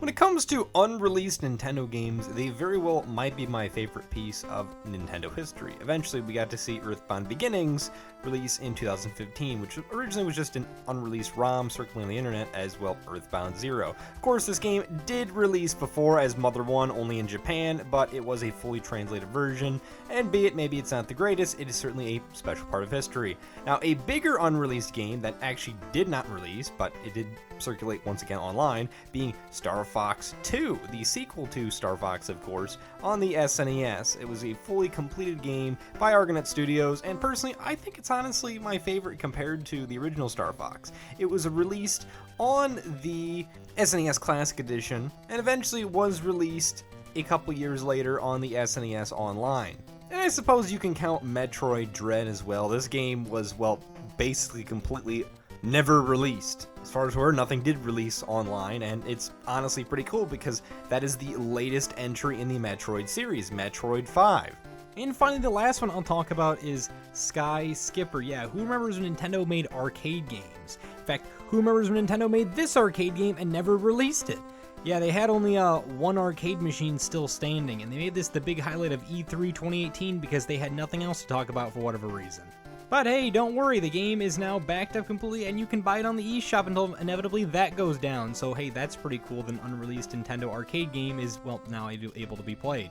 When it comes to unreleased Nintendo games, they very well might be my favorite piece of Nintendo history. Eventually, we got to see Earthbound Beginnings release in 2015, which originally was just an unreleased ROM circling on the internet as well, Earthbound Zero. Of course, this game did release before as Mother 1 only in Japan, but it was a fully translated version, and be it maybe it's not the greatest, it is certainly a special part of history. Now, a bigger unreleased game that actually did not release, but it did circulate once again online, being Star Fox 2, the sequel to Star Fox, of course, on the SNES. It was a fully completed game by Argonaut Studios, and personally, I think it's honestly my favorite compared to the original Star Fox. It was released on the SNES Classic Edition, and eventually was released a couple years later on the SNES Online. And I suppose you can count Metroid Dread as well. This game was, well, basically completely never released. As far as we're, nothing did release online, and it's honestly pretty cool because that is the latest entry in the Metroid series, Metroid 5. And finally, the last one I'll talk about is Sky Skipper. Yeah, who remembers when Nintendo made arcade games? In fact, who remembers when Nintendo made this arcade game and never released it? Yeah, they had only one arcade machine still standing, and they made this the big highlight of E3 2018 because they had nothing else to talk about for whatever reason. But hey, don't worry, the game is now backed up completely and you can buy it on the eShop until inevitably that goes down. So hey, that's pretty cool that an unreleased Nintendo arcade game is, well, now able to be played.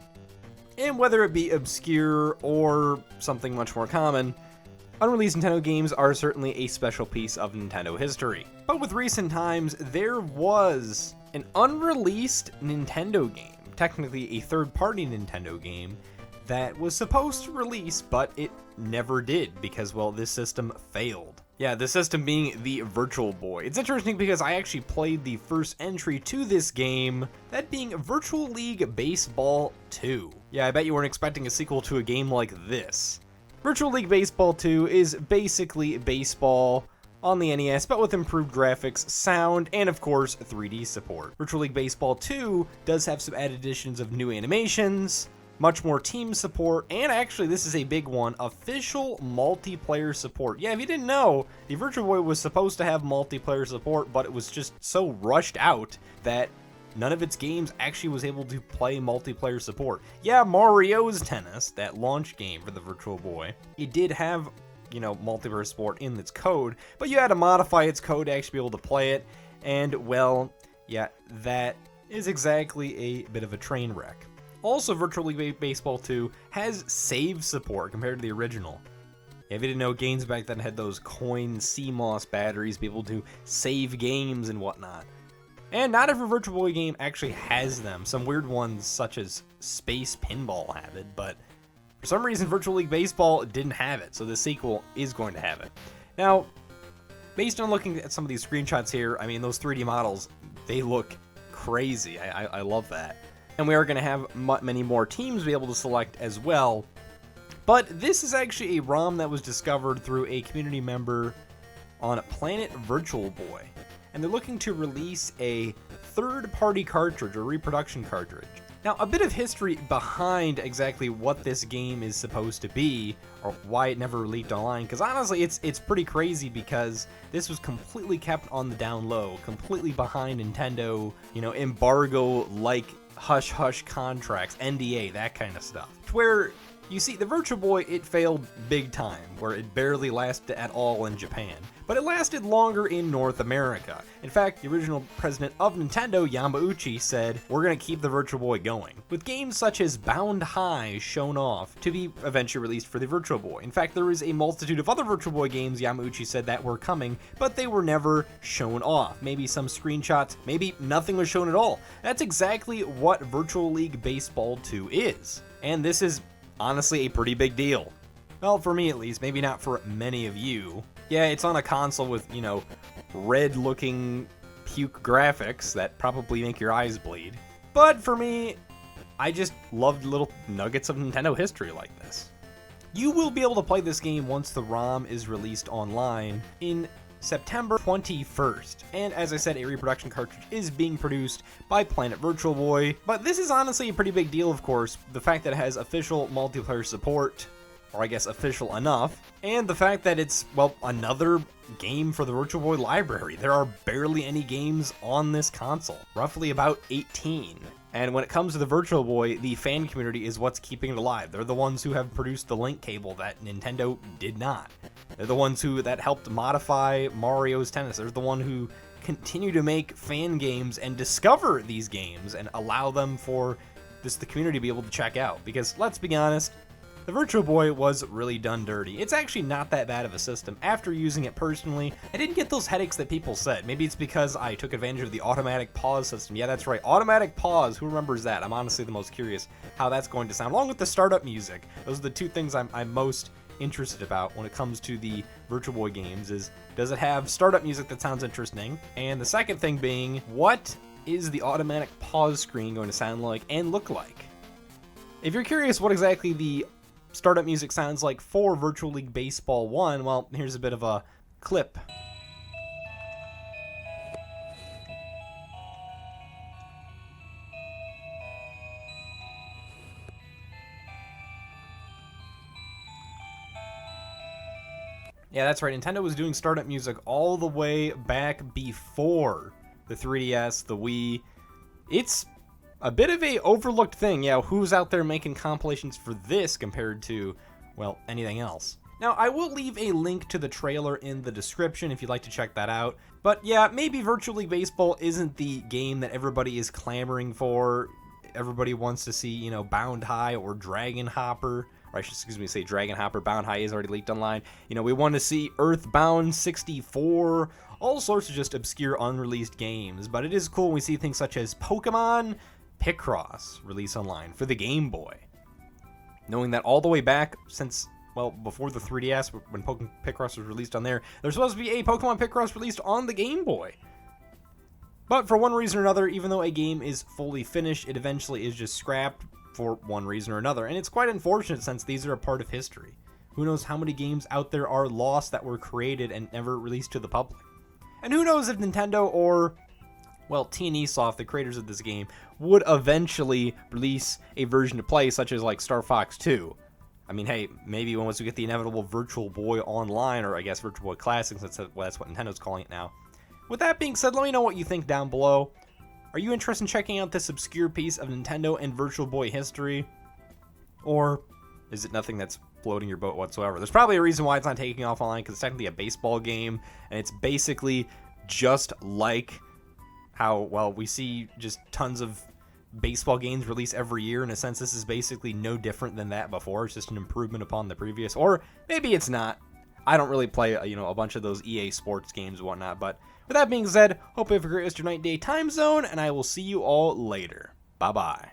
And whether it be obscure or something much more common, unreleased Nintendo games are certainly a special piece of Nintendo history. But with recent times, there was an unreleased Nintendo game, technically a third-party Nintendo game, that was supposed to release, but it never did because, well, this system failed. Yeah, the system being the Virtual Boy. It's interesting because I actually played the first entry to this game, that being Virtual League Baseball 2. Yeah, I bet you weren't expecting a sequel to a game like this. Virtual League Baseball 2 is basically baseball on the NES, but with improved graphics, sound, and of course, 3D support. Virtual League Baseball 2 does have some added additions of new animations, much more team support, and actually, this is a big one, official multiplayer support. Yeah, if you didn't know, the Virtual Boy was supposed to have multiplayer support, but it was just so rushed out that none of its games actually was able to play multiplayer support. Yeah, Mario's Tennis, that launch game for the Virtual Boy, it did have, you know, multiplayer support in its code, but you had to modify its code to actually be able to play it, and well, yeah, that is exactly a bit of a train wreck. Also, Virtual League Baseball 2 has save support compared to the original. If you didn't know, games back then had those coin CMOS batteries, be able to save games and whatnot. And not every Virtual Boy game actually has them. Some weird ones, such as Space Pinball, have it, but for some reason, Virtual League Baseball didn't have it, so the sequel is going to have it. Now, based on looking at some of these screenshots here, I mean, those 3D models, they look crazy. I love that. And we are going to have many more teams be able to select as well. But this is actually a ROM that was discovered through a community member on Planet Virtual Boy. And they're looking to release a third-party cartridge, or reproduction cartridge. Now, a bit of history behind exactly what this game is supposed to be, or why it never leaked online, because honestly, it's pretty crazy because this was completely kept on the down low, completely behind Nintendo, you know, embargo-like hush-hush contracts, NDA, that kind of stuff. To where, you see, the Virtual Boy, it failed big time, where it barely lasted at all in Japan. But it lasted longer in North America. In fact, the original president of Nintendo, Yamauchi, said, "We're gonna keep the Virtual Boy going," with games such as Bound High shown off to be eventually released for the Virtual Boy. In fact, there is a multitude of other Virtual Boy games Yamauchi said that were coming, but they were never shown off. Maybe some screenshots, maybe nothing was shown at all. That's exactly what Virtual League Baseball 2 is. And this is honestly a pretty big deal. Well, for me at least, maybe not for many of you. Yeah, it's on a console with, you know, red-looking puke graphics that probably make your eyes bleed. But for me, I just loved little nuggets of Nintendo history like this. You will be able to play this game once the ROM is released online in September 21st. And as I said, a reproduction cartridge is being produced by Planet Virtual Boy. But this is honestly a pretty big deal, of course. The fact that it has official multiplayer support, or I guess official enough, and the fact that it's, well, another game for the Virtual Boy library. There are barely any games on this console, roughly about 18. And when it comes to the Virtual Boy, the fan community is what's keeping it alive. They're the ones who have produced the link cable that Nintendo did not. They're the ones that helped modify Mario's Tennis. They're the one who continue to make fan games and discover these games and allow them for the community to be able to check out. Because let's be honest, the Virtual Boy was really done dirty. It's actually not that bad of a system. After using it personally, I didn't get those headaches that people said. Maybe it's because I took advantage of the automatic pause system. Yeah, that's right, automatic pause. Who remembers that? I'm honestly the most curious how that's going to sound, along with the startup music. Those are the two things I'm most interested about when it comes to the Virtual Boy games. Is, does it have startup music that sounds interesting? And the second thing being, what is the automatic pause screen going to sound like and look like? If you're curious what exactly the startup music sounds like for Virtual League Baseball 1, well, here's a bit of a clip. Yeah, that's right. Nintendo was doing startup music all the way back before the 3DS, the Wii. It's a bit of a overlooked thing. Yeah, who's out there making compilations for this compared to, well, anything else? Now, I will leave a link to the trailer in the description if you'd like to check that out. But yeah, maybe Virtual League Baseball isn't the game that everybody is clamoring for. Everybody wants to see, you know, Bound High or Dragon Hopper. Or I should, say Dragon Hopper. Bound High is already leaked online. You know, we want to see Earthbound 64. All sorts of just obscure unreleased games. But it is cool when we see things such as Pokemon Picross release online for the Game Boy. Knowing that all the way back since, well, before the 3DS, when Pokemon Picross was released on there, there's supposed to be a Pokemon Picross released on the Game Boy. But for one reason or another, even though a game is fully finished, it eventually is just scrapped for one reason or another. And it's quite unfortunate since these are a part of history. Who knows how many games out there are lost that were created and never released to the public. And who knows if Nintendo or, well, T&E Soft, the creators of this game, would eventually release a version to play, such as like Star Fox 2. I mean, hey, maybe once we get the inevitable Virtual Boy Online, or I guess Virtual Boy Classic, since that's what Nintendo's calling it now. With that being said, let me know what you think down below. Are you interested in checking out this obscure piece of Nintendo and Virtual Boy history? Or is it nothing that's floating your boat whatsoever? There's probably a reason why it's not taking off online, because it's technically a baseball game, and it's basically just like how, well, we see just tons of baseball games release every year. In a sense, this is basically no different than that before. It's just an improvement upon the previous. Or maybe it's not. I don't really play, a bunch of those EA Sports games and whatnot. But with that being said, hope you have a great rest of your night, day, time zone, and I will see you all later. Bye-bye.